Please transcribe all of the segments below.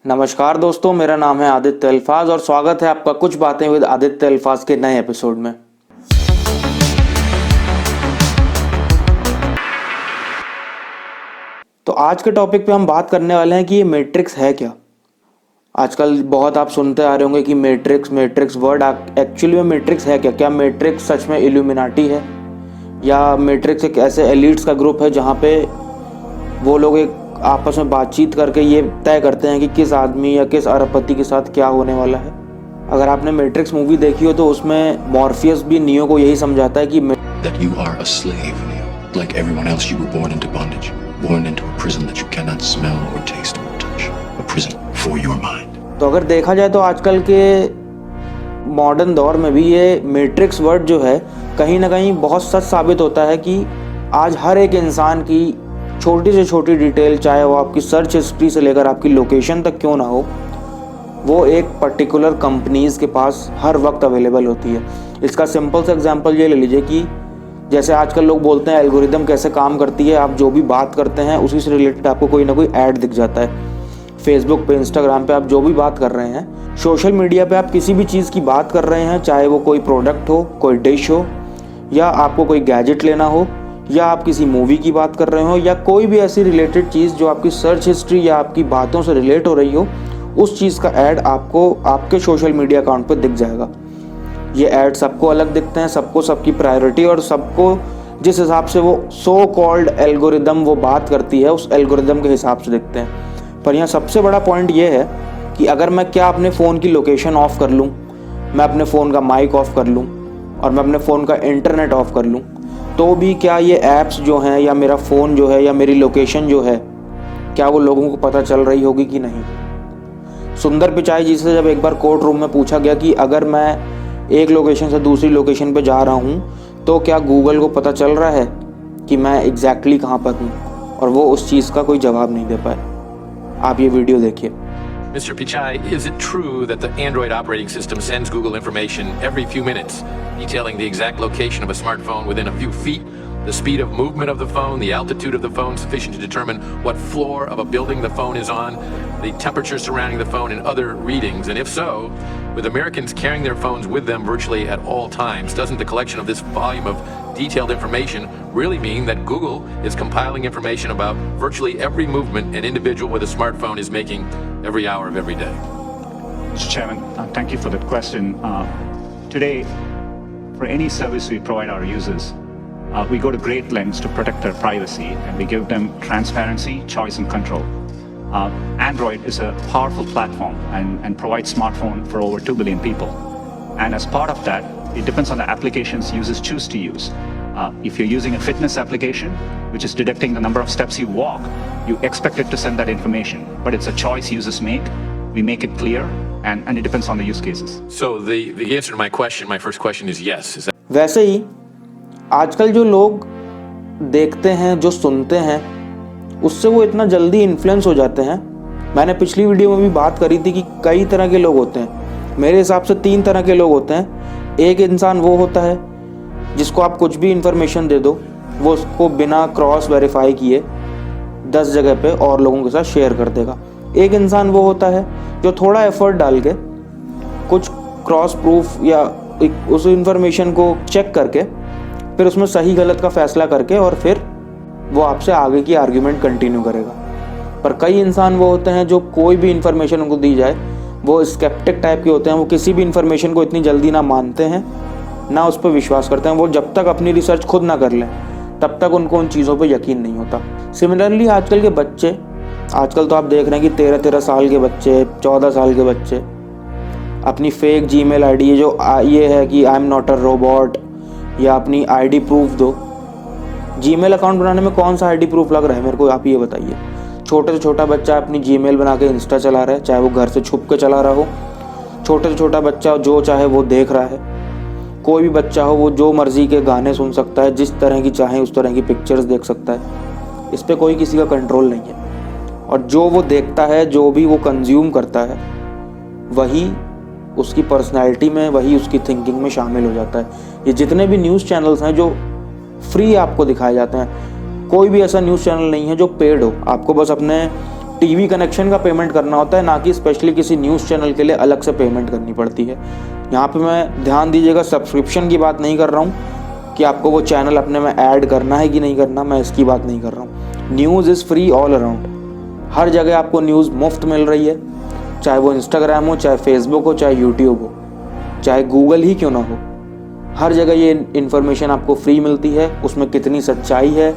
नमस्कार दोस्तों, मेरा नाम है आदित्य अल्फाज और स्वागत है आपका कुछ बातें विद आदित्य अल्फाज के नए एपिसोड में। तो आज के टॉपिक पे हम बात करने वाले हैं कि ये मैट्रिक्स है क्या। आजकल बहुत आप सुनते आ रहे होंगे कि मैट्रिक्स वर्ड एक्चुअली में मैट्रिक्स है क्या। क्या मैट्रिक्स सच में इल्यूमिनाटी है या मैट्रिक्स एक ऐसे एलिट्स का ग्रुप है जहाँ पे वो लोग एक आपस में बातचीत करके ये तय करते हैं कि किस आदमी या किस अरबपति के साथ क्या होने वाला है। अगर आपने मैट्रिक्स मूवी देखी हो तो उसमें मॉर्फियस भी नियो को यही समझाता है कि that you are a slave, Neo. Like everyone else, you were born into bondage, born into a prison that you cannot smell or taste or touch. A prison for your mind. तो अगर देखा जाए तो आजकल के modern दौर में भी ये मैट्रिक्स वर्ड जो है कहीं ना कहीं बहुत सच साबित होता है कि आज हर एक इंसान की छोटी से छोटी डिटेल, चाहे वो आपकी सर्च हिस्ट्री से लेकर आपकी लोकेशन तक क्यों ना हो, वो एक पर्टिकुलर कंपनीज़ के पास हर वक्त अवेलेबल होती है। इसका सिंपल सा एग्जांपल ये ले लीजिए कि जैसे आजकल लोग बोलते हैं एल्गोरिदम कैसे काम करती है। आप जो भी बात करते हैं उसी से रिलेटेड आपको कोई ना कोई ऐड दिख जाता है। फेसबुक पे, इंस्टाग्राम पे आप जो भी बात कर रहे हैं, सोशल मीडिया पे आप किसी भी चीज़ की बात कर रहे हैं, चाहे वो कोई प्रोडक्ट हो, कोई डिश हो, या आपको कोई गैजेट लेना हो, या आप किसी मूवी की बात कर रहे हो, या कोई भी ऐसी रिलेटेड चीज़ जो आपकी सर्च हिस्ट्री या आपकी बातों से रिलेट हो रही हो, उस चीज़ का ऐड आपको आपके सोशल मीडिया अकाउंट पर दिख जाएगा। ये ऐड सबको अलग दिखते हैं, सबको सबकी प्रायोरिटी और सबको जिस हिसाब से वो सो कॉल्ड एल्गोरिदम वो बात करती है उस एल्गोरिदम के हिसाब से दिखते हैं। पर यहाँ सबसे बड़ा पॉइंट ये है कि अगर मैं क्या अपने फ़ोन की लोकेशन ऑफ कर लूँ, मैं अपने फ़ोन का माइक ऑफ कर लूँ और मैं अपने फ़ोन का इंटरनेट ऑफ कर लूँ, तो भी क्या ये ऐप्स जो हैं या मेरा फ़ोन जो है या मेरी लोकेशन जो है, क्या वो लोगों को पता चल रही होगी कि नहीं। सुंदर पिचाई जी से जब एक बार कोर्ट रूम में पूछा गया कि अगर मैं एक लोकेशन से दूसरी लोकेशन पे जा रहा हूँ तो क्या गूगल को पता चल रहा है कि मैं एग्जैक्टली कहाँ पर हूँ, और वो उस चीज़ का कोई जवाब नहीं दे पाए। आप ये वीडियो देखिए। Mr. Pichai, is it true that the Android operating system sends Google information every few minutes, detailing the exact location of a smartphone within a few feet, the speed of movement of the phone, the altitude of the phone sufficient to determine what floor of a building the phone is on, the temperature surrounding the phone, and other readings? And if so, with Americans carrying their phones with them virtually at all times, doesn't the collection of this volume of detailed information really mean that Google is compiling information about virtually every movement an individual with a smartphone is making every hour of every day? Mr. Chairman, thank you for that question. Today, for any service we provide our users, we go to great lengths to protect their privacy, and we give them transparency, choice, and control. Android is a powerful platform and provides smartphone for over 2 billion people. And as part of that, it depends on the applications users choose to use. If you're using a fitness application, which is detecting the number of steps you walk, you expect it to send that information. But it's a choice users make. We make it clear, and it depends on the use cases. So the answer to my question, my first question is yes. Is that वैसे ही आजकल जो लोग देखते हैं, जो सुनते हैं, उससे वो इतना जल्दी इन्फ्लुएंस हो जाते हैं। मैंने पिछली वीडियो में भी बात करी थी कि कई तरह के लोग होते हैं। मेरे हिसाब से 3 तरह के लोग होते हैं। एक इंसान वो होता है जिसको आप कुछ भी इंफॉर्मेशन दे दो, वो उसको बिना क्रॉस वेरीफाई किए 10 जगह पे और लोगों के साथ शेयर कर देगा। एक इंसान वो होता है जो थोड़ा एफर्ट डाल के कुछ क्रॉस प्रूफ या उस इंफॉर्मेशन को चेक करके फिर उसमें सही गलत का फैसला करके और फिर वो आपसे आगे की आर्ग्यूमेंट कंटिन्यू करेगा। पर कई इंसान वो होते हैं जो कोई भी इंफॉर्मेशन उनको दी जाए वो स्केप्टिक टाइप के होते हैं। वो किसी भी इंफॉर्मेशन को इतनी जल्दी ना मानते हैं, ना उस पर विश्वास करते हैं। वो जब तक अपनी रिसर्च खुद ना कर लें तब तक उनको उन चीज़ों पे यकीन नहीं होता। सिमिलरली आजकल के बच्चे, आजकल तो आप देख रहे हैं कि 13-13 साल के बच्चे, 14 साल के बच्चे अपनी फेक जीमेल आईडी जो ये है कि I am not a robot, या अपनी आईडी प्रूफ दो। जीमेल अकाउंट बनाने में कौन सा आईडी प्रूफ लग रहा है मेरे को, आप ये बताइए। छोटे से छोटा बच्चा अपनी जीमेल बना के इंस्टा चला रहा है, चाहे वो घर से छुप के चला रहा हो। छोटे से छोटा बच्चा जो चाहे वो देख रहा है। कोई भी बच्चा हो वो जो मर्जी के गाने सुन सकता है, जिस तरह की चाहे उस तरह की पिक्चर्स देख सकता है। इस पर कोई किसी का कंट्रोल नहीं है। और जो वो देखता है, जो भी वो कंज्यूम करता है, वही उसकी पर्सनैलिटी में, वही उसकी थिंकिंग में शामिल हो जाता है। ये जितने भी न्यूज़ चैनल्स हैं जो फ्री आपको दिखाए जाते हैं, कोई भी ऐसा न्यूज़ चैनल नहीं है जो पेड हो। आपको बस अपने टीवी कनेक्शन का पेमेंट करना होता है, ना कि स्पेशली किसी न्यूज़ चैनल के लिए अलग से पेमेंट करनी पड़ती है। यहाँ पे मैं ध्यान दीजिएगा, सब्सक्रिप्शन की बात नहीं कर रहा हूँ कि आपको वो चैनल अपने में ऐड करना है कि नहीं करना, मैं इसकी बात नहीं कर रहा हूँ। News is free all around, हर जगह आपको न्यूज़ मुफ्त मिल रही है, चाहे वो इंस्टाग्राम हो, चाहे फेसबुक हो, चाहे यूट्यूब हो, चाहे गूगल ही क्यों ना हो, हर जगह ये इन्फॉर्मेशन आपको फ्री मिलती है। उसमें कितनी सच्चाई है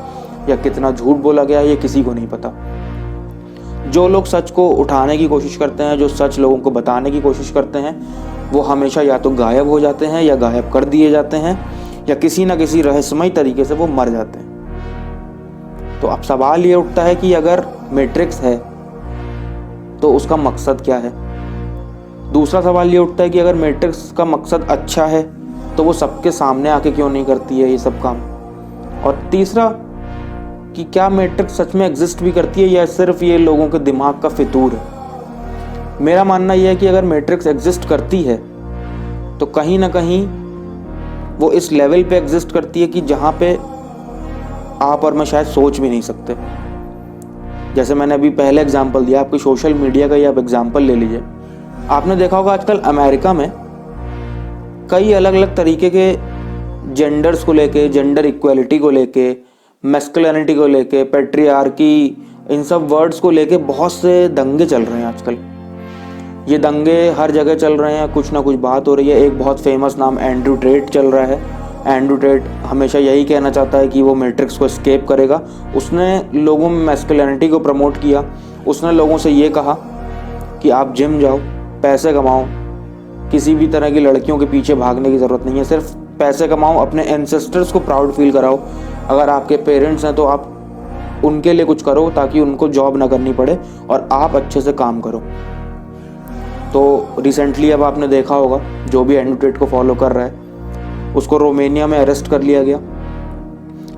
या कितना झूठ बोला गया है ये किसी को नहीं पता। जो लोग सच को उठाने की कोशिश करते हैं, जो सच लोगों को बताने की कोशिश करते हैं, वो हमेशा या तो गायब हो जाते हैं या गायब कर दिए जाते हैं या किसी न किसी रहस्यमय तरीके से वो मर जाते हैं। तो अब सवाल ये उठता है कि अगर मैट्रिक्स है तो उसका मकसद क्या है। दूसरा सवाल ये उठता है कि अगर मैट्रिक्स का मकसद अच्छा है तो वो सबके सामने आके क्यों नहीं करती है ये सब काम। और तीसरा कि क्या मैट्रिक्स सच में एग्जिस्ट भी करती है या सिर्फ ये लोगों के दिमाग का फितूर है। मेरा मानना यह है कि अगर मैट्रिक्स एग्जिस्ट करती है तो कहीं ना कहीं वो इस लेवल पे एग्जिस्ट करती है कि जहाँ पे आप और मैं शायद सोच भी नहीं सकते। जैसे मैंने अभी पहले एग्जांपल दिया, आपकी सोशल मीडिया का ही आप एग्जांपल ले लीजिए। आपने देखा होगा आजकल अमेरिका में कई अलग अलग तरीके के जेंडर्स को लेके, जेंडर इक्वालिटी को लेके, मैस्कुलिनिटी को लेके, पैट्रियार्की, इन सब वर्ड्स को लेके बहुत से दंगे चल रहे हैं आजकल। ये दंगे हर जगह चल रहे हैं, कुछ ना कुछ बात हो रही है। एक बहुत फेमस नाम एंड्रू टेट चल रहा है। एंड्रू टेट हमेशा यही कहना चाहता है कि वो मैट्रिक्स को एस्केप करेगा। उसने लोगों में मैस्कुलिनिटी को प्रमोट किया। उसने लोगों से ये कहा कि आप जिम जाओ, पैसे कमाओ, किसी भी तरह की लड़कियों के पीछे भागने की ज़रूरत नहीं है, सिर्फ पैसे कमाओ, अपने एंसेस्टर्स को प्राउड फील कराओ। अगर आपके पेरेंट्स हैं तो आप उनके लिए कुछ करो ताकि उनको जॉब ना करनी पड़े और आप अच्छे से काम करो। तो रिसेंटली अब आपने देखा होगा, जो भी एंड्रू टेट को फॉलो कर रहा है उसको रोमानिया में अरेस्ट कर लिया गया,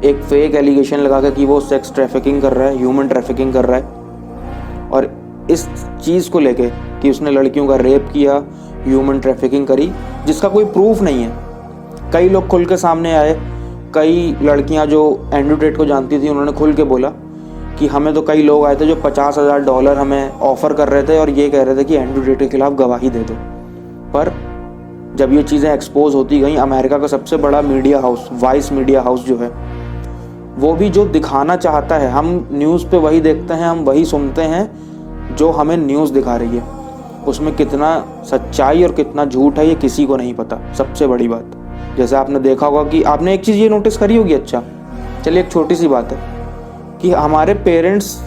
एक फेक एलिगेशन लगा कर कि वो सेक्स ट्रैफिकिंग कर रहा है, ह्यूमन ट्रैफिकिंग कर रहा है। और इस चीज़ को लेके कि उसने लड़कियों का रेप किया, ह्यूमन ट्रैफिकिंग करी, जिसका कोई प्रूफ नहीं है। कई लोग खुल के सामने आए, कई लड़कियां जो एंड्रू टेट को जानती थी उन्होंने खुल के बोला कि हमें तो कई लोग आए थे जो $50,000 हमें ऑफ़र कर रहे थे और ये कह रहे थे कि एंड्रू टेट के खिलाफ गवाही दे दो। पर जब ये चीज़ें एक्सपोज होती गई, अमेरिका का सबसे बड़ा media house, vice media house जो है, वो भी जो दिखाना चाहता है, हम न्यूज़ पे वही देखते हैं, हम वही सुनते हैं जो हमें न्यूज़ दिखा रही है। उसमें कितना सच्चाई और कितना झूठ है ये किसी को नहीं पता। सबसे बड़ी बात, जैसे आपने देखा होगा कि आपने एक चीज़ ये नोटिस करी होगी, अच्छा चलिए एक छोटी सी बात है कि हमारे पेरेंट्स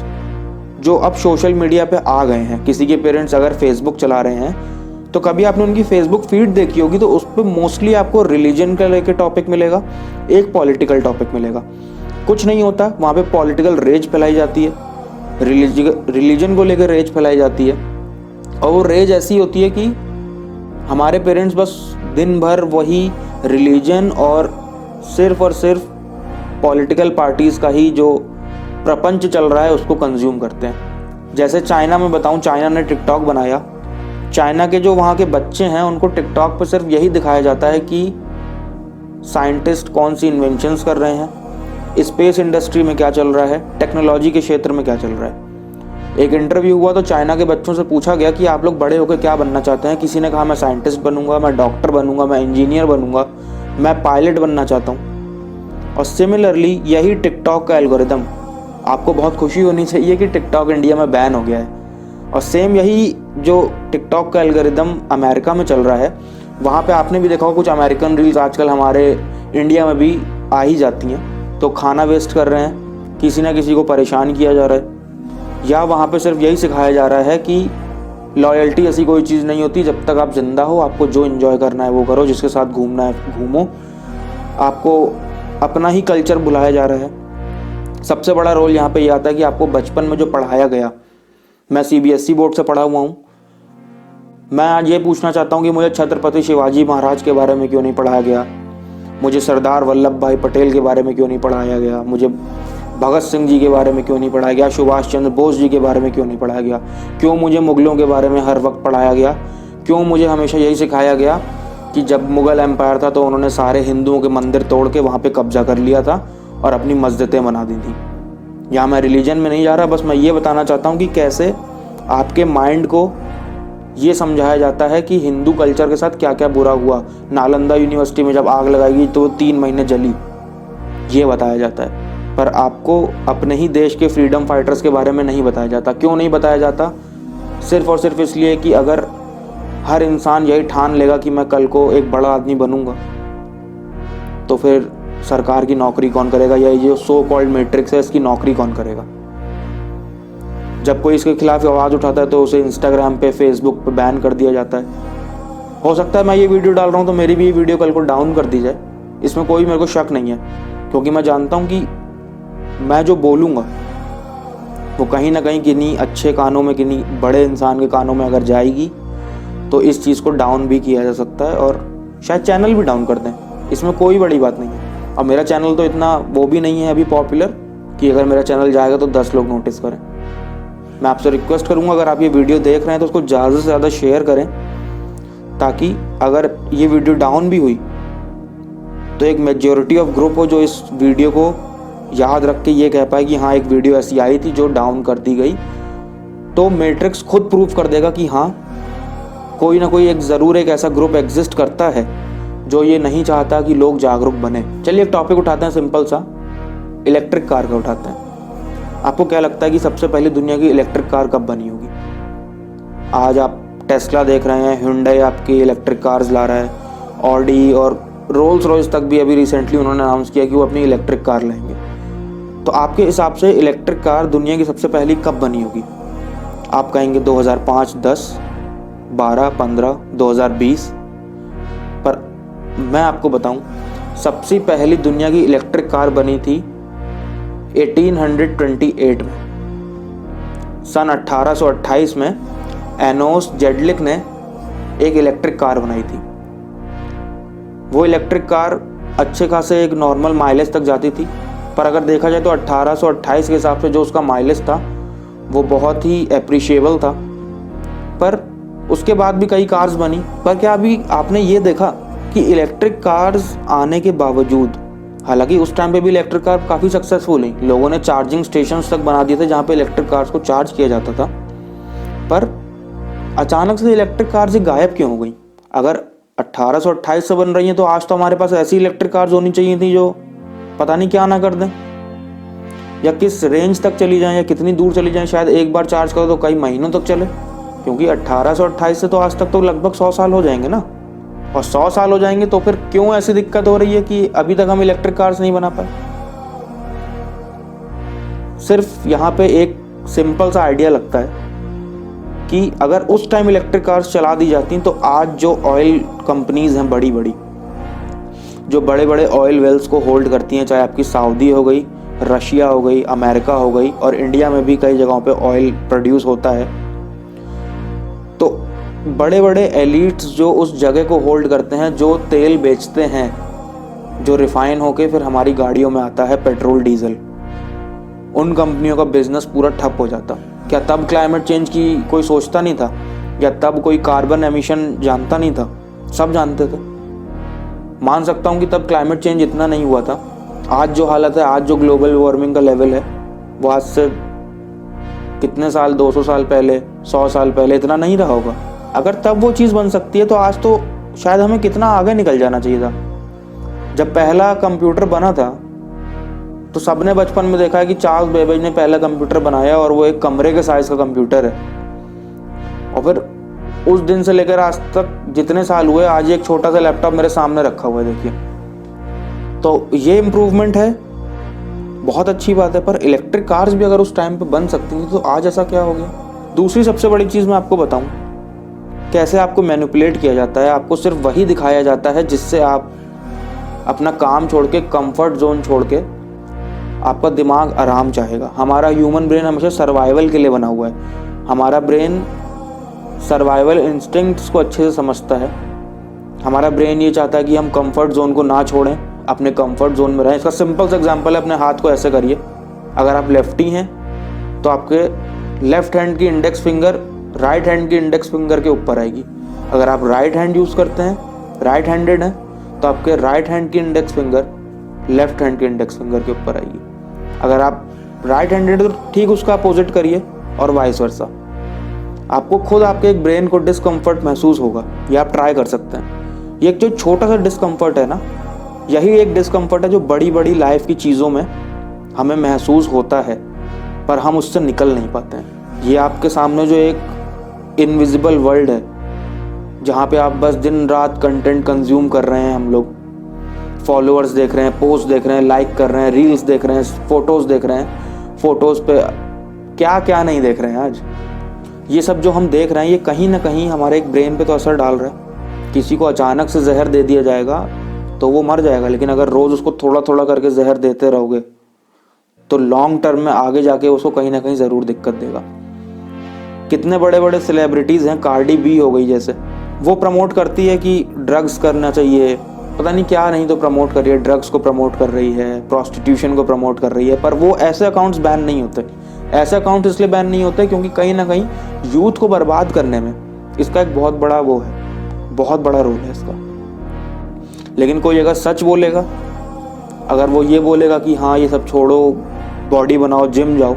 जो अब सोशल मीडिया पे आ गए हैं, किसी के पेरेंट्स अगर फेसबुक चला रहे हैं तो कभी आपने उनकी फेसबुक फीड देखी होगी तो उस पर मोस्टली आपको रिलीजन का लेके टॉपिक मिलेगा, एक पॉलिटिकल टॉपिक मिलेगा। कुछ नहीं होता वहाँ पे, पॉलिटिकल रेज फैलाई जाती है, रिलीजन को लेकर रेज फैलाई जाती है। और वो रेज ऐसी होती है कि हमारे पेरेंट्स बस दिन भर वही रिलीजन और सिर्फ पॉलिटिकल पार्टीज़ का ही जो प्रपंच चल रहा है उसको कंज्यूम करते हैं। जैसे चाइना में बताऊं, चाइना ने टिकटॉक बनाया। चाइना के जो वहाँ के बच्चे हैं उनको टिकटॉक पर सिर्फ यही दिखाया जाता है कि साइंटिस्ट कौन सी इन्वेंशंस कर रहे हैं, स्पेस इंडस्ट्री में क्या चल रहा है, टेक्नोलॉजी के क्षेत्र में क्या चल रहा है। एक इंटरव्यू हुआ तो चाइना के बच्चों से पूछा गया कि आप लोग बड़े होकर क्या बनना चाहते हैं। किसी ने कहा मैं साइंटिस्ट बनूंगा, मैं डॉक्टर बनूंगा, मैं इंजीनियर बनूंगा, मैं पायलट बनना चाहता हूँ। और सिमिलरली यही टिकटॉक का एल्गोरिदम, आपको बहुत खुशी होनी चाहिए कि टिकटॉक इंडिया में बैन हो गया है। और सेम यही जो टिकटॉक का एल्गोरिदम अमेरिका में चल रहा है, वहाँ पे आपने भी देखा होगा कुछ अमेरिकन रील्स आजकल हमारे इंडिया में भी आ ही जाती हैं। तो खाना वेस्ट कर रहे हैं, किसी ना किसी को परेशान किया जा रहा है, या वहाँ पे सिर्फ यही सिखाया जा रहा है कि लॉयल्टी ऐसी कोई चीज़ नहीं होती, जब तक आप जिंदा हो आपको जो एंजॉय करना है वो करो, जिसके साथ घूमना है घूमो। आपको अपना ही कल्चर भुलाया जा रहा है। सबसे बड़ा रोल यहाँ पे ये आता है कि आपको बचपन में जो पढ़ाया गया, मैं CBSE बोर्ड से पढ़ा हुआ हूँ, मैं आज ये पूछना चाहता हूँ कि मुझे छत्रपति शिवाजी महाराज के बारे में क्यों नहीं पढ़ाया गया, मुझे सरदार वल्लभ भाई पटेल के बारे में क्यों नहीं पढ़ाया गया, मुझे भगत सिंह जी के बारे में क्यों नहीं पढ़ाया गया, सुभाष चंद्र बोस जी के बारे में क्यों नहीं पढ़ाया गया, क्यों मुझे मुगलों के बारे में हर वक्त पढ़ाया गया, क्यों मुझे हमेशा यही सिखाया गया कि जब मुग़ल एम्पायर था तो उन्होंने सारे हिंदुओं के मंदिर तोड़ के वहाँ पे कब्जा कर लिया था और अपनी मस्जिदें बना दी थी। यहाँ मैं रिलीजन में नहीं जा रहा, बस मैं ये बताना चाहता हूँ कि कैसे आपके माइंड को ये समझाया जाता है कि हिंदू कल्चर के साथ क्या क्या बुरा हुआ। नालंदा यूनिवर्सिटी में जब आग लगाई गई तो 3 महीने जली, ये बताया जाता है। पर आपको अपने ही देश के फ्रीडम फाइटर्स के बारे में नहीं बताया जाता। क्यों नहीं बताया जाता? सिर्फ और सिर्फ इसलिए कि अगर हर इंसान यही ठान लेगा कि मैं कल को एक बड़ा आदमी बनूंगा, तो फिर सरकार की नौकरी कौन करेगा, या ये जो सो कॉल्ड मैट्रिक्स है इसकी नौकरी कौन करेगा? जब कोई इसके खिलाफ आवाज़ उठाता है तो उसे इंस्टाग्राम पे, फेसबुक पे बैन कर दिया जाता है। हो सकता है मैं ये वीडियो डाल रहा हूँ तो मेरी भी ये वीडियो कल को डाउन कर दी जाए, इसमें कोई मेरे को शक नहीं है, क्योंकि मैं जानता हूँ कि मैं जो बोलूँगा वो कहीं ना कहीं किन्हीं अच्छे कानों में, किन्हीं बड़े इंसान के कानों में अगर जाएगी तो इस चीज़ को डाउन भी किया जा सकता है और शायद चैनल भी डाउन कर दें। इसमें कोई बड़ी बात नहीं है। और मेरा चैनल तो इतना वो भी नहीं है अभी पॉपुलर कि अगर मेरा चैनल जाएगा तो 10 लोग नोटिस करें। मैं आपसे रिक्वेस्ट करूँगा, अगर आप ये वीडियो देख रहे हैं तो उसको ज़्यादा से ज़्यादा शेयर करें, ताकि अगर ये वीडियो डाउन भी हुई तो एक मेजॉरिटी ऑफ ग्रुप हो जो इस वीडियो को याद रख के ये कह पाए कि हाँ, एक वीडियो ऐसी आई थी जो डाउन कर दी गई। तो मैट्रिक्स खुद प्रूव कर देगा कि हाँ, कोई ना कोई एक ज़रूर एक ऐसा ग्रुप एग्जिस्ट करता है जो ये नहीं चाहता कि लोग जागरूक बने। चलिए एक टॉपिक उठाते हैं, सिंपल सा, इलेक्ट्रिक कार का उठाते हैं। आपको क्या लगता है कि सबसे पहले दुनिया की इलेक्ट्रिक कार कब बनी होगी? आज आप टेस्ला देख रहे हैं, Hyundai आपकी इलेक्ट्रिक कार्स ला रहा है, ऑडी और रोल्स रॉयस तक भी अभी रिसेंटली उन्होंने अनाउंस किया कि वो अपनी इलेक्ट्रिक कार लाएंगे। तो आपके हिसाब से इलेक्ट्रिक कार दुनिया की सबसे पहली कब बनी होगी? आप कहेंगे 2005, 10, 12, 15, 2020। पर मैं आपको बताऊं, सबसे पहली दुनिया की इलेक्ट्रिक कार बनी थी 1828 में। सन 1828 में एनोस जेडलिक ने एक इलेक्ट्रिक कार बनाई थी। वो इलेक्ट्रिक कार अच्छे खासे एक नॉर्मल माइलेज तक जाती थी, पर अगर देखा जाए तो 1828 के हिसाब से जो उसका माइलेज था वो बहुत ही एप्रिशिएबल था। पर उसके बाद भी कई कार्स बनी, पर क्या अभी आपने ये देखा कि इलेक्ट्रिक कार्स आने के बावजूद, हालांकि उस टाइम पे भी इलेक्ट्रिक कार काफ़ी सक्सेसफुल हुई, लोगों ने चार्जिंग स्टेशंस तक बना दिए थे जहाँ पे इलेक्ट्रिक कार्स को चार्ज किया जाता था, पर अचानक से इलेक्ट्रिक कार्स ही गायब क्यों हो गई? अगर 1828 से बन रही हैं तो आज तो हमारे पास ऐसी इलेक्ट्रिक कार्स होनी चाहिए थी जो पता नहीं क्या ना कर दें, या किस रेंज तक चली जाएं, या कितनी दूर चली जाएं, शायद एक बार चार्ज करो तो कई महीनों तक चले। क्योंकि 1828 से तो आज तक तो लगभग 100 साल हो जाएंगे ना, और 100 साल हो जाएंगे तो फिर क्यों ऐसी दिक्कत हो रही है कि अभी तक हम इलेक्ट्रिक कार्स नहीं बना पाए? सिर्फ यहाँ पे एक सिंपल सा आइडिया लगता है कि अगर उस टाइम इलेक्ट्रिक कार्स चला दी जाती तो आज जो ऑयल कंपनीज हैं बड़ी बड़ी, जो बड़े बड़े ऑयल वेल्स को होल्ड करती हैं, चाहे आपकी सऊदी हो गई, रशिया हो गई, अमेरिका हो गई, और इंडिया में भी कई जगहों पे ऑयल प्रोड्यूस होता है, तो बड़े बड़े एलिट्स जो उस जगह को होल्ड करते हैं, जो तेल बेचते हैं, जो रिफाइन होके फिर हमारी गाड़ियों में आता है पेट्रोल डीजल, उन कंपनियों का बिजनेस पूरा ठप हो जाता। क्या तब क्लाइमेट चेंज की कोई सोचता नहीं था? या तब कोई कार्बन एमिशन जानता नहीं था? सब जानते थे। मान सकता हूँ कि तब क्लाइमेट चेंज इतना नहीं हुआ था। आज जो हालत है, आज जो ग्लोबल वार्मिंग का लेवल है, वो आज से कितने साल, 200 साल पहले, 100 साल पहले इतना नहीं रहा होगा। अगर तब वो चीज़ बन सकती है तो आज तो शायद हमें कितना आगे निकल जाना चाहिए था। जब पहला कंप्यूटर बना था तो सबने बचपन में देखा है कि चार्ल्स बेबेज ने पहला कंप्यूटर बनाया, और वो एक कमरे के साइज का कंप्यूटर है। और फिर उस दिन से लेकर आज तक जितने साल हुए, आज एक छोटा सा लैपटॉप मेरे सामने रखा हुआ है, देखिए। तो ये इम्प्रूवमेंट है, बहुत अच्छी बात है। पर इलेक्ट्रिक कार्स भी अगर उस टाइम पे बन सकती थी तो आज ऐसा क्या हो गया? दूसरी सबसे बड़ी चीज़ मैं आपको बताऊं, कैसे आपको मैनिपुलेट किया जाता है। आपको सिर्फ वही दिखाया जाता है जिससे आप अपना काम छोड़ के, कंफर्ट जोन छोड़ के, आपका दिमाग आराम चाहेगा। हमारा ह्यूमन ब्रेन हमेशा सर्वाइवल के लिए बना हुआ है। हमारा ब्रेन सर्वाइवल इंस्टिंक्ट्स को अच्छे से समझता है। हमारा ब्रेन ये चाहता है कि हम कंफर्ट जोन को ना छोड़ें, अपने कंफर्ट जोन में रहें। इसका सिंपल सा एग्जांपल है, अपने हाथ को ऐसे करिए। अगर आप लेफ्टी हैं तो आपके लेफ्ट हैंड की इंडेक्स फिंगर राइट हैंड की इंडेक्स फिंगर के ऊपर आएगी। अगर आप राइट हैंड यूज़ करते हैं, राइट हैंडेड हैं, तो आपके राइट हैंड की इंडेक्स फिंगर लेफ्ट हैंड के इंडेक्स फिंगर के ऊपर आएगी। अगर आप राइट हैंडेड तो ठीक उसका अपोजिट करिए और वाइस वर्सा। आपको खुद आपके एक ब्रेन को डिस्कम्फर्ट महसूस होगा, ये आप ट्राई कर सकते हैं। ये एक जो छोटा सा डिस्कम्फर्ट है ना, यही एक डिस्कम्फर्ट है जो बड़ी बड़ी लाइफ की चीज़ों में हमें महसूस होता है पर हम उससे निकल नहीं पाते हैं। ये आपके सामने जो एक इनविजिबल वर्ल्ड है जहाँ पे आप बस दिन रात कंटेंट कंज्यूम कर रहे हैं, हम लोग फॉलोअर्स देख रहे हैं, पोस्ट देख रहे हैं, लाइक कर रहे हैं, रील्स देख रहे हैं, फोटोज़ देख रहे हैं, फोटोज़ पे क्या क्या नहीं देख रहे हैं आज। ये सब जो हम देख रहे हैं ये कहीं ना कहीं हमारे एक ब्रेन पे तो असर डाल रहा है। किसी को अचानक से जहर दे दिया जाएगा तो वो मर जाएगा, लेकिन अगर रोज़ उसको थोड़ा थोड़ा करके जहर देते रहोगे तो लॉन्ग टर्म में आगे जाके उसको कहीं ना कहीं ज़रूर दिक्कत देगा। कितने बड़े बड़े सेलिब्रिटीज़ हैं, कार्डी बी हो गई जैसे, वो प्रमोट करती है कि ड्रग्स करना चाहिए, पता नहीं क्या नहीं तो प्रमोट कर रही है, ड्रग्स को प्रमोट कर रही है, प्रोस्टिट्यूशन को प्रमोट कर रही है, पर वो ऐसे अकाउंट्स बैन नहीं होते। ऐसे अकाउंट इसलिए बैन नहीं होते क्योंकि कहीं ना कहीं यूथ को बर्बाद करने में इसका एक बहुत बड़ा वो है, बहुत बड़ा रोल है इसका। लेकिन कोई अगर सच बोलेगा, अगर वो ये बोलेगा कि हाँ ये सब छोड़ो, बॉडी बनाओ, जिम जाओ,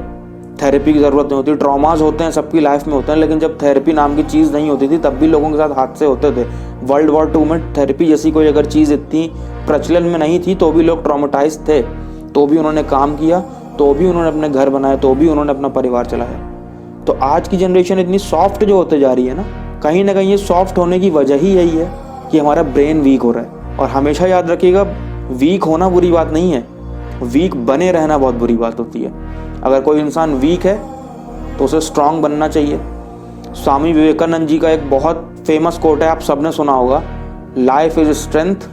थेरेपी की ज़रूरत नहीं होती, ट्रॉमास होते हैं सबकी लाइफ में होते हैं, लेकिन जब थेरेपी नाम की चीज़ नहीं होती थी तब भी लोगों के साथ हादसे होते थे। वर्ल्ड वॉर 2 में थेरेपी जैसी कोई अगर चीज़ इतनी प्रचलन में नहीं थी तो भी लोग ट्रॉमेटाइज थे, तो भी उन्होंने काम किया, तो भी उन्होंने अपने घर बनाए, तो भी उन्होंने अपना परिवार चलाया। तो आज की जनरेशन इतनी सॉफ्ट जो होते जा रही है ना कहीं ये सॉफ्ट होने की वजह ही यही है कि हमारा ब्रेन वीक हो रहा है। और हमेशा याद रखिएगा, वीक होना बुरी बात नहीं है, वीक बने रहना बहुत बुरी बात होती है। अगर कोई इंसान वीक है तो उसे स्ट्रांग बनना चाहिए। स्वामी विवेकानंद जी का एक बहुत फेमस कोट है, आप सबने सुना होगा, life is strength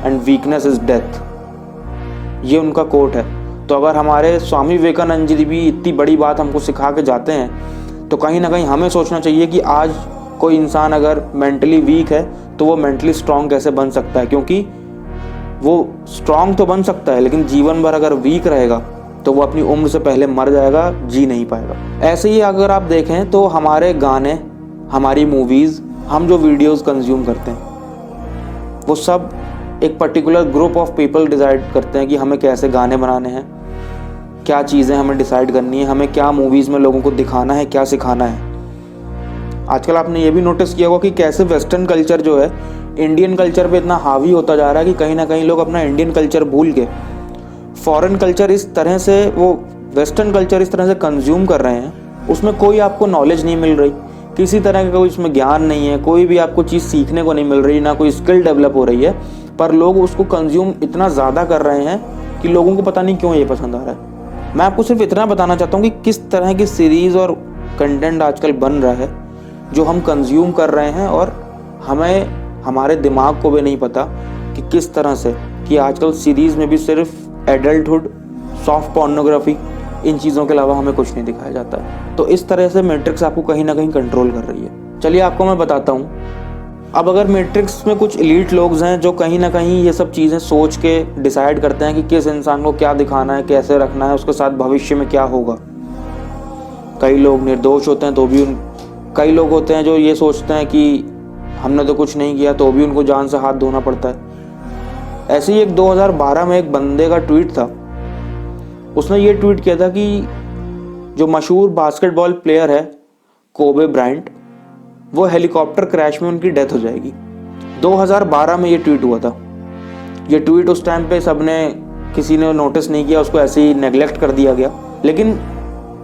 and weakness is death. ये उनका कोट है। तो अगर हमारे स्वामी विवेकानंद जी भी इतनी बड़ी बात हमको सिखा के जाते हैं तो कहीं ना कहीं हमें सोचना चाहिए कि आज कोई इंसान अगर मेंटली वीक है तो वो मेंटली स्ट्रांग कैसे बन सकता है, क्योंकि वो स्ट्रांग तो बन सकता है लेकिन जीवन भर अगर वीक रहेगा तो वो अपनी उम्र से पहले मर जाएगा, जी नहीं पाएगा। ऐसे ही अगर आप देखें तो हमारे गाने, हमारी मूवीज़, हम जो वीडियोस कंज्यूम करते हैं वो सब एक particular group of people decide करते हैं कि हमें कैसे गाने बनाने हैं, क्या चीज़ें हमें डिसाइड करनी है, हमें क्या मूवीज़ में लोगों को दिखाना है, क्या सिखाना है। आजकल आपने ये भी नोटिस किया होगा कि कैसे वेस्टर्न कल्चर जो है इंडियन कल्चर पे इतना हावी होता जा रहा है कि कहीं ना कहीं लोग अपना इंडियन कल्चर भूल के फॉरेन कल्चर इस तरह से, वो वेस्टर्न कल्चर इस तरह से कंज्यूम कर रहे हैं, उसमें कोई आपको नॉलेज नहीं मिल रही, किसी तरह का कोई उसमें ज्ञान नहीं है, कोई भी आपको चीज़ सीखने को नहीं मिल रही, ना कोई स्किल डेवलप हो रही है, पर लोग उसको कंज्यूम इतना ज़्यादा कर रहे हैं कि लोगों को पता नहीं क्यों ये पसंद आ रहा है। मैं आपको सिर्फ इतना बताना चाहता हूँ कि किस तरह की सीरीज़ और कंटेंट आजकल बन रहा है जो हम कंज्यूम कर रहे हैं, और हमें, हमारे दिमाग को भी नहीं पता कि किस तरह से, कि आजकल सीरीज़ में भी सिर्फ एडल्टहुड, सॉफ्ट पोर्नोग्राफी, इन चीज़ों के अलावा हमें कुछ नहीं दिखाया जाता है। तो इस तरह से मैट्रिक्स आपको कहीं ना कहीं कंट्रोल कर रही है। चलिए आपको मैं बताता हूँ। अब अगर मैट्रिक्स में कुछ एलीट लोग हैं जो कहीं ना कहीं ये सब चीज़ें सोच के डिसाइड करते हैं कि किस इंसान को क्या दिखाना है, कैसे रखना है, उसके साथ भविष्य में क्या होगा। कई लोग निर्दोष होते हैं तो भी कई लोग होते हैं जो ये सोचते हैं कि हमने तो कुछ नहीं किया, तो भी उनको जान से हाथ धोना पड़ता है। ऐसे ही एक 2012 में एक बंदे का ट्वीट था, उसने ये ट्वीट किया था कि जो मशहूर बास्केटबॉल प्लेयर है कोबे ब्रायंट, वो हेलीकॉप्टर क्रैश में उनकी डेथ हो जाएगी। 2012 में ये ट्वीट हुआ था। ये ट्वीट उस टाइम पे सबने, किसी ने नोटिस नहीं किया, उसको ऐसे ही नेग्लेक्ट कर दिया गया। लेकिन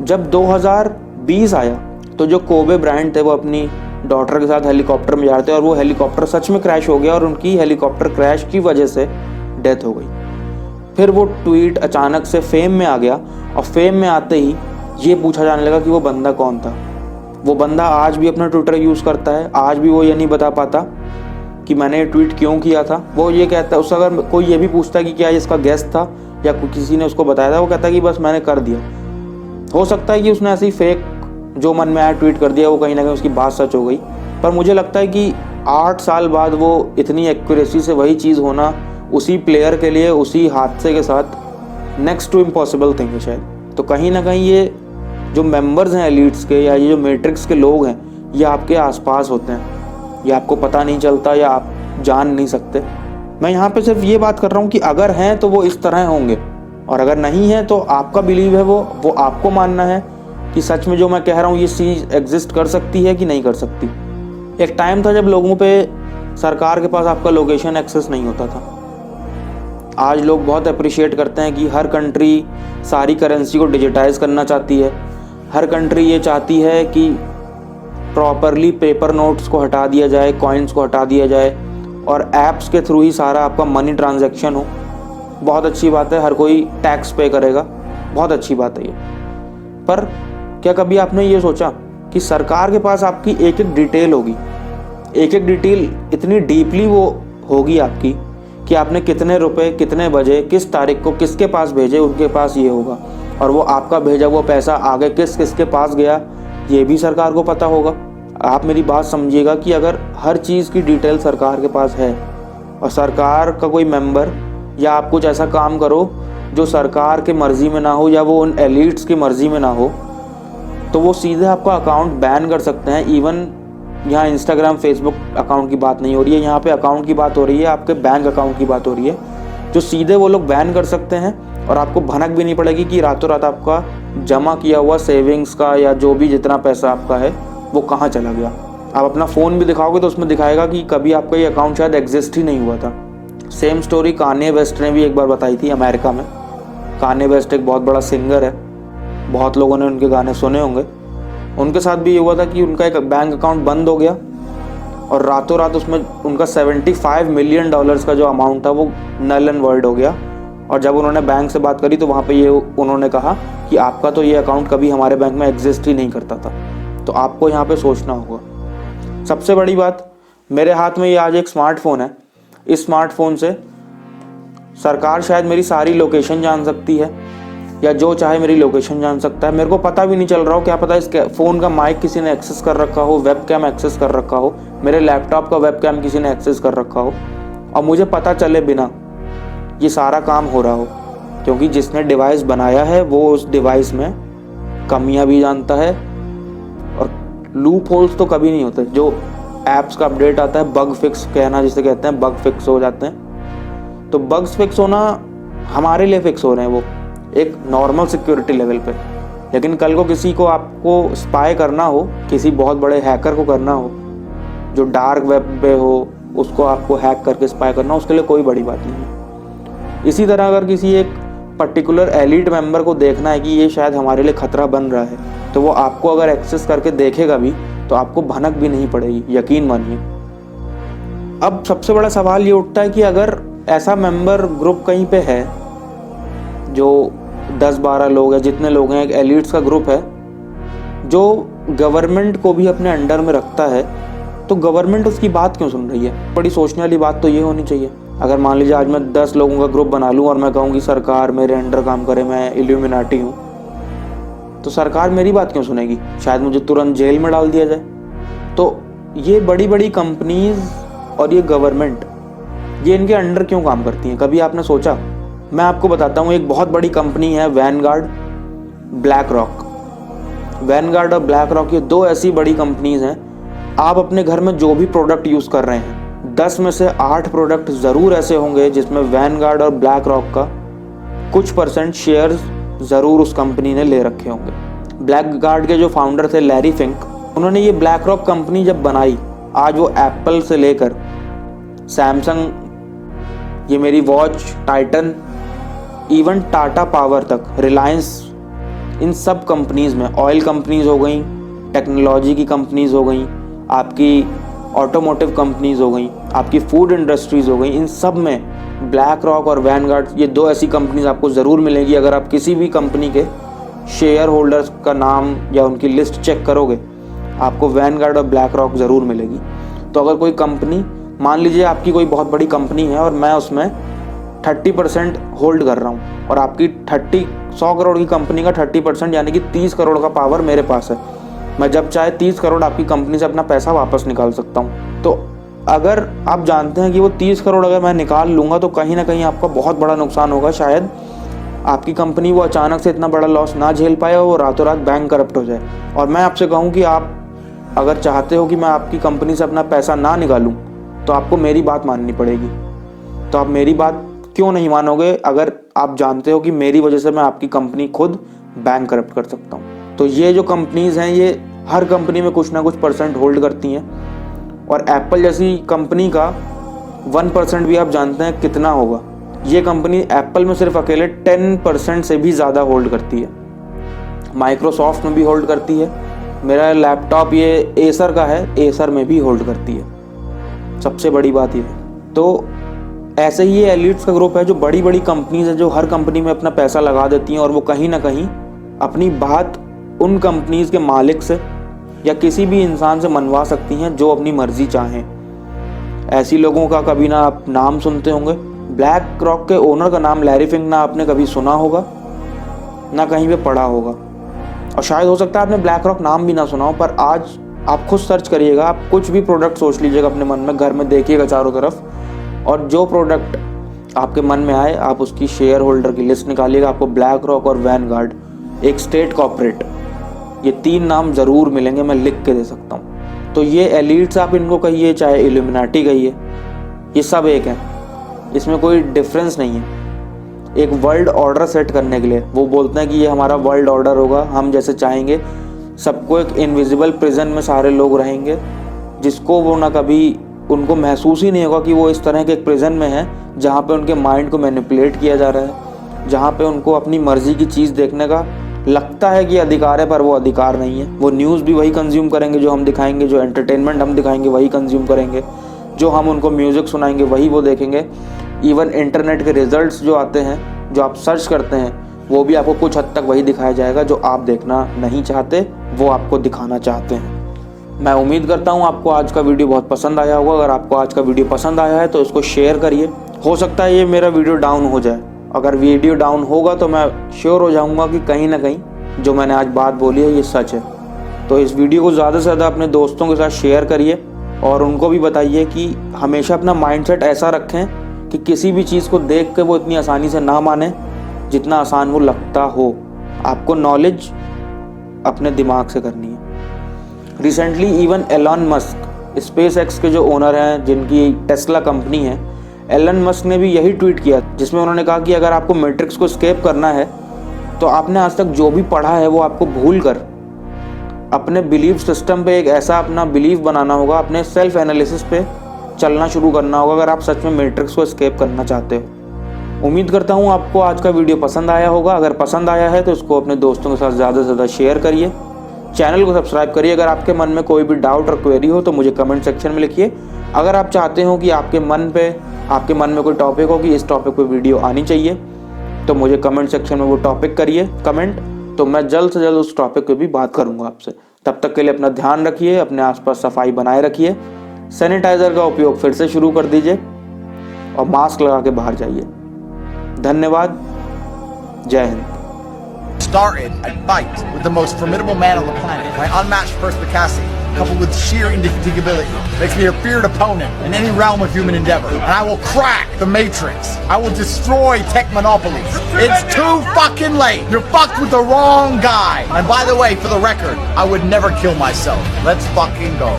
जब 2020 आया तो जो कोबे ब्रायंट थे वो अपनी डॉटर के साथ हेलीकॉप्टर में जा रहे थे और वो हेलीकॉप्टर सच में क्रैश हो गया और उनकी हेलीकॉप्टर क्रैश की वजह से डेथ हो गई। फिर वो ट्वीट अचानक से फेम में आ गया और फेम में आते ही ये पूछा जाने लगा कि वो बंदा कौन था। वो बंदा आज भी अपना ट्विटर यूज़ करता है, आज भी वो ये नहीं बता पाता कि मैंने ये ट्वीट क्यों किया था। वो ये कहता है, उससे अगर कोई ये भी पूछता है कि क्या इसका गेस्ट था या किसी ने उसको बताया था, वो कहता है कि बस मैंने कर दिया। हो सकता है कि उसने ऐसी फेक जो मन में आया ट्वीट कर दिया, वो कहीं ना कहीं उसकी बात सच हो गई। पर मुझे लगता है कि 8 साल बाद वो इतनी एक्यूरेसी से वही चीज़ होना उसी प्लेयर के लिए, उसी हादसे के साथ नेक्स्ट टू इम्पॉसिबल थिंग है शायद। तो कहीं ना कहीं ये जो मेंबर्स हैं एलीट्स के, या ये जो मैट्रिक्स के लोग हैं, ये आपके आसपास होते हैं, ये आपको पता नहीं चलता या आप जान नहीं सकते। मैं यहाँ पे सिर्फ ये बात कर रहा हूँ कि अगर हैं तो वो इस तरह होंगे, और अगर नहीं है तो आपका बिलीव है वो आपको मानना है कि सच में जो मैं कह रहा हूँ ये चीज़ एग्जिस्ट कर सकती है कि नहीं कर सकती। एक टाइम था जब लोगों पे सरकार के पास आपका लोकेशन एक्सेस नहीं होता था। आज लोग बहुत अप्रिशिएट करते हैं कि हर कंट्री सारी करेंसी को डिजिटाइज करना चाहती है। हर कंट्री ये चाहती है कि प्रॉपरली पेपर नोट्स को हटा दिया जाए, कॉइन्स को हटा दिया जाए और ऐप्स के थ्रू ही सारा आपका मनी ट्रांजैक्शन हो। बहुत अच्छी बात है, हर कोई टैक्स पे करेगा, बहुत अच्छी बात है ये। पर क्या कभी आपने ये सोचा कि सरकार के पास आपकी एक एक डिटेल होगी, एक एक डिटेल इतनी डीपली वो होगी आपकी कि आपने कितने रुपए कितने बजे किस तारीख को किसके पास भेजे, उनके पास ये होगा, और वो आपका भेजा हुआ पैसा आगे किस किस के पास गया ये भी सरकार को पता होगा। आप मेरी बात समझिएगा कि अगर हर चीज़ की डिटेल सरकार के पास है और सरकार का कोई मेंबर या आप कुछ ऐसा काम करो जो सरकार के मर्ज़ी में ना हो या वो उन एलिट्स की मर्ज़ी में ना हो, तो वो सीधे आपका अकाउंट बैन कर सकते हैं। इवन यहाँ इंस्टाग्राम फेसबुक अकाउंट की बात नहीं हो रही है, यहाँ पे अकाउंट की बात हो रही है, आपके बैंक अकाउंट की बात हो रही है, जो सीधे वो लोग बैन कर सकते हैं और आपको भनक भी नहीं पड़ेगी कि रातों रात आपका जमा किया हुआ सेविंग्स का या जो भी जितना पैसा आपका है वो कहाँ चला गया। आप अपना फ़ोन भी दिखाओगे तो उसमें दिखाएगा कि कभी आपका ये अकाउंट शायद एग्जिस्ट ही नहीं हुआ था। सेम स्टोरी कान्ये वेस्ट ने भी एक बार बताई थी अमेरिका में। कान्ये वेस्ट एक बहुत बड़ा सिंगर है, बहुत लोगों ने उनके गाने सुने होंगे। उनके साथ भी ये हुआ था कि उनका एक बैंक अकाउंट बंद हो गया और रातों रात उसमें उनका $75 मिलियन का जो अमाउंट था वो नल एंड वॉइड हो गया। और जब उन्होंने बैंक से बात करी तो वहाँ पे ये उन्होंने कहा कि आपका तो ये अकाउंट कभी हमारे बैंक में एग्जिस्ट ही नहीं करता था। तो आपको यहाँ पे सोचना होगा। सबसे बड़ी बात, मेरे हाथ में ये आज एक स्मार्टफोन है। इस स्मार्टफोन से सरकार शायद मेरी सारी लोकेशन जान सकती है या जो चाहे मेरी लोकेशन जान सकता है। मेरे को पता भी नहीं चल रहा हो, क्या पता इस फ़ोन का माइक किसी ने एक्सेस कर रखा हो, वेबकैम एक्सेस कर रखा हो, मेरे लैपटॉप का वेबकैम किसी ने एक्सेस कर रखा हो और मुझे पता चले बिना ये सारा काम हो रहा हो। क्योंकि जिसने डिवाइस बनाया है वो उस डिवाइस में कमियां भी जानता है और लूप होल्स तो कभी नहीं होते। जो ऐप्स का अपडेट आता है, बग फिक्स कहना जिसे कहते हैं, बग फिक्स हो जाते हैं। तो बग्स फिक्स होना हमारे लिए फिक्स हो रहे हैं वो एक नॉर्मल सिक्योरिटी लेवल पे। लेकिन कल को किसी को आपको स्पाई करना हो, किसी बहुत बड़े हैकर को करना हो जो डार्क वेब पे हो, उसको आपको हैक करके स्पाई करना हो, उसके लिए कोई बड़ी बात नहीं है। इसी तरह अगर किसी एक पर्टिकुलर एलिट मेंबर को देखना है कि ये शायद हमारे लिए खतरा बन रहा है, तो वो आपको अगर एक्सेस करके देखेगा भी तो आपको भनक भी नहीं पड़ेगी, यकीन मानिए। अब सबसे बड़ा सवाल ये उठता है कि अगर ऐसा मेंबर ग्रुप कहीं पे है जो 10-12 लोग हैं, जितने लोग हैं, एक एलिट्स का ग्रुप है जो गवर्नमेंट को भी अपने अंडर में रखता है, तो गवर्नमेंट उसकी बात क्यों सुन रही है? बड़ी सोचने वाली बात तो ये होनी चाहिए। अगर मान लीजिए आज मैं 10 लोगों का ग्रुप बना लूँ और मैं कहूँ कि सरकार मेरे अंडर काम करे, मैं इल्यूमिनाटी हूँ, तो सरकार मेरी बात क्यों सुनेगी? शायद मुझे तुरंत जेल में डाल दिया जाए। तो ये बड़ी बड़ी कंपनीज और ये गवर्नमेंट, ये इनके अंडर क्यों काम करती हैं? कभी आपने सोचा? मैं आपको बताता हूँ, एक बहुत बड़ी कंपनी है वैनगार्ड, ब्लैक रॉक। वैनगार्ड और ब्लैक रॉक ये दो ऐसी बड़ी कंपनीज हैं। आप अपने घर में जो भी प्रोडक्ट यूज़ कर रहे हैं, 10 में से 8 प्रोडक्ट ज़रूर ऐसे होंगे जिसमें वैनगार्ड और ब्लैक रॉक का कुछ % शेयर्स ज़रूर उस कंपनी ने ले रखे होंगे। ब्लैक गार्ड के जो फाउंडर थे लैरी फिंक, उन्होंने ये ब्लैक रॉक कंपनी जब बनाई, आज वो एप्पल से लेकर सैमसंग, ये मेरी watch, Titan, even Tata power तक, रिलायंस, इन सब कंपनीज़ में, ऑयल कंपनीज़ हो गई, टेक्नोलॉजी की कंपनीज़ हो गई, आपकी ऑटोमोटिव कंपनीज़ हो गई, आपकी फूड इंडस्ट्रीज़ हो गई, इन सब में ब्लैक रॉक और वैनगार्ड, ये दो ऐसी कंपनीज आपको ज़रूर मिलेगी। अगर आप किसी भी कंपनी के शेयर होल्डर्स का नाम या उनकी लिस्ट चेक करोगे, आपको वैनगार्ड और ब्लैक रॉक ज़रूर मिलेगी। तो अगर कोई कंपनी, मान लीजिए आपकी कोई बहुत बड़ी कंपनी है और मैं उसमें 30% होल्ड कर रहा हूँ और आपकी 100 करोड़ की कंपनी का 30% यानी कि 30 करोड़ का पावर मेरे पास है। मैं जब चाहे 30 करोड़ आपकी कंपनी से अपना पैसा वापस निकाल सकता हूँ। तो अगर आप जानते हैं कि वो 30 करोड़ अगर मैं निकाल लूँगा तो कहीं ना कहीं आपका बहुत बड़ा नुकसान होगा। शायद आपकी कंपनी वो अचानक से इतना बड़ा लॉस ना झेल पाए और वो रातों रात बैंक करप्ट हो जाए। और मैं आपसे कहूँ कि आप अगर चाहते हो कि मैं आपकी कंपनी से अपना पैसा ना निकालूँ तो आपको मेरी बात माननी पड़ेगी। तो आप मेरी बात क्यों नहीं मानोगे अगर आप जानते हो कि मेरी वजह से मैं आपकी कंपनी खुद बैंक करप्ट कर सकता हूँ। तो ये जो कंपनीज हैं ये हर कंपनी में कुछ ना कुछ % होल्ड करती हैं, और एप्पल जैसी कंपनी का 1% भी आप जानते हैं कितना होगा। ये कंपनी एप्पल में सिर्फ अकेले 10% से भी ज़्यादा होल्ड करती है। माइक्रोसॉफ्ट में भी होल्ड करती है। मेरा लैपटॉप ये एसर का है, एसर में भी होल्ड करती है। सबसे बड़ी बात ये है। तो ऐसे ही ये एलिट्स का ग्रुप है जो बड़ी बड़ी कंपनीज हैं जो हर कंपनी में अपना पैसा लगा देती हैं, और वो कहीं ना कहीं अपनी बात उन कंपनीज के मालिक से या किसी भी इंसान से मनवा सकती हैं जो अपनी मर्जी चाहें। ऐसी लोगों का कभी ना आप नाम सुनते होंगे। ब्लैक रॉक के ओनर का नाम लैरी फिंक ना आपने कभी सुना होगा, ना कहीं पे पढ़ा होगा, और शायद हो सकता है आपने ब्लैक रॉक नाम भी ना सुना हो। पर आज आप खुद सर्च करिएगा, आप कुछ भी प्रोडक्ट सोच लीजिएगा अपने मन में, घर में देखिएगा चारों तरफ, और जो प्रोडक्ट आपके मन में आए आप उसकी शेयर होल्डर की लिस्ट निकालिएगा। आपको ब्लैक रॉक और वैनगार्ड, एक स्टेट कॉर्पोरेट, ये 3 नाम ज़रूर मिलेंगे, मैं लिख के दे सकता हूँ। तो ये एलिट्स आप इनको कहिए, चाहे इल्यूमिनाटी कहिए, ये सब एक है, इसमें कोई डिफरेंस नहीं है। एक वर्ल्ड ऑर्डर सेट करने के लिए वो बोलते हैं कि ये हमारा वर्ल्ड ऑर्डर होगा, हम जैसे चाहेंगे। सबको एक इनविजिबल प्रिजन में सारे लोग रहेंगे, जिसको वो ना कभी उनको महसूस ही नहीं होगा कि वो इस तरह के एक प्रिजन में है जहाँ पे उनके माइंड को मैनिपुलेट किया जा रहा है, जहाँ पे उनको अपनी मर्जी की चीज़ देखने का लगता है कि अधिकार है, पर वो अधिकार नहीं है। वो न्यूज़ भी वही कंज्यूम करेंगे जो हम दिखाएंगे, जो एंटरटेनमेंट हम दिखाएंगे वही कंज्यूम करेंगे, जो हम उनको म्यूज़िक सुनाएंगे वही वो देखेंगे। इवन इंटरनेट के रिजल्ट्स जो आते हैं, जो आप सर्च करते हैं, वो भी आपको कुछ हद तक वही दिखाया जाएगा जो आप देखना नहीं चाहते, वो आपको दिखाना चाहते हैं। मैं उम्मीद करता हूँ आपको आज का वीडियो बहुत पसंद आया होगा। अगर आपको आज का वीडियो पसंद आया है तो इसको शेयर करिए। हो सकता है ये मेरा वीडियो डाउन हो जाए, अगर वीडियो डाउन होगा तो मैं श्योर हो जाऊँगा कि कहीं ना कहीं जो मैंने आज बात बोली है ये सच है। तो इस वीडियो को ज़्यादा से ज़्यादा अपने दोस्तों के साथ शेयर करिए, और उनको भी बताइए कि हमेशा अपना माइंडसेट ऐसा रखें कि किसी भी चीज़ को देख के वो इतनी आसानी से ना माने जितना आसान वो लगता हो। आपको नॉलेज अपने दिमाग से करनी है। Recently even Elon Musk, SpaceX के जो ओनर हैं, जिनकी टेस्ला कंपनी है, एलन मस्क ने भी यही ट्वीट किया, जिसमें उन्होंने कहा कि अगर आपको मैट्रिक्स को एस्केप करना है तो आपने आज तक जो भी पढ़ा है वो आपको भूल कर अपने बिलीव सिस्टम पे एक ऐसा अपना बिलीव बनाना होगा, अपने सेल्फ एनालिसिस पे चलना शुरू करना होगा, अगर आप सच में मैट्रिक्स को एस्केप करना चाहते हो। उम्मीद करता हूँ आपको आज का वीडियो पसंद आया होगा। अगर पसंद आया है तो इसको अपने दोस्तों के साथ ज़्यादा से ज़्यादा शेयर करिए। चैनल को सब्सक्राइब करिए। अगर आपके मन में कोई भी डाउट और क्वेरी हो तो मुझे कमेंट सेक्शन में लिखिए। अगर आप चाहते हो कि आपके मन में कोई टॉपिक हो कि इस टॉपिक पे वीडियो आनी चाहिए, तो मुझे कमेंट सेक्शन में वो टॉपिक करिए कमेंट, तो मैं जल्द से जल्द उस टॉपिक पे भी बात करूँगा आपसे। तब तक के लिए अपना ध्यान रखिए, अपने आसपास सफाई बनाए रखिए, सैनिटाइज़र का उपयोग फिर से शुरू कर दीजिए, और मास्क लगा के बाहर जाइए। धन्यवाद। जय Hind. Started a fight with the most formidable man on the planet. My unmatched perspicacity, coupled with sheer indefatigability, makes me a feared opponent in any realm of human endeavor. And I will crack the Matrix. I will destroy tech monopolies. It's too fucking late. You're fucked with the wrong guy. And by the way, for the record, I would never kill myself. Let's fucking go.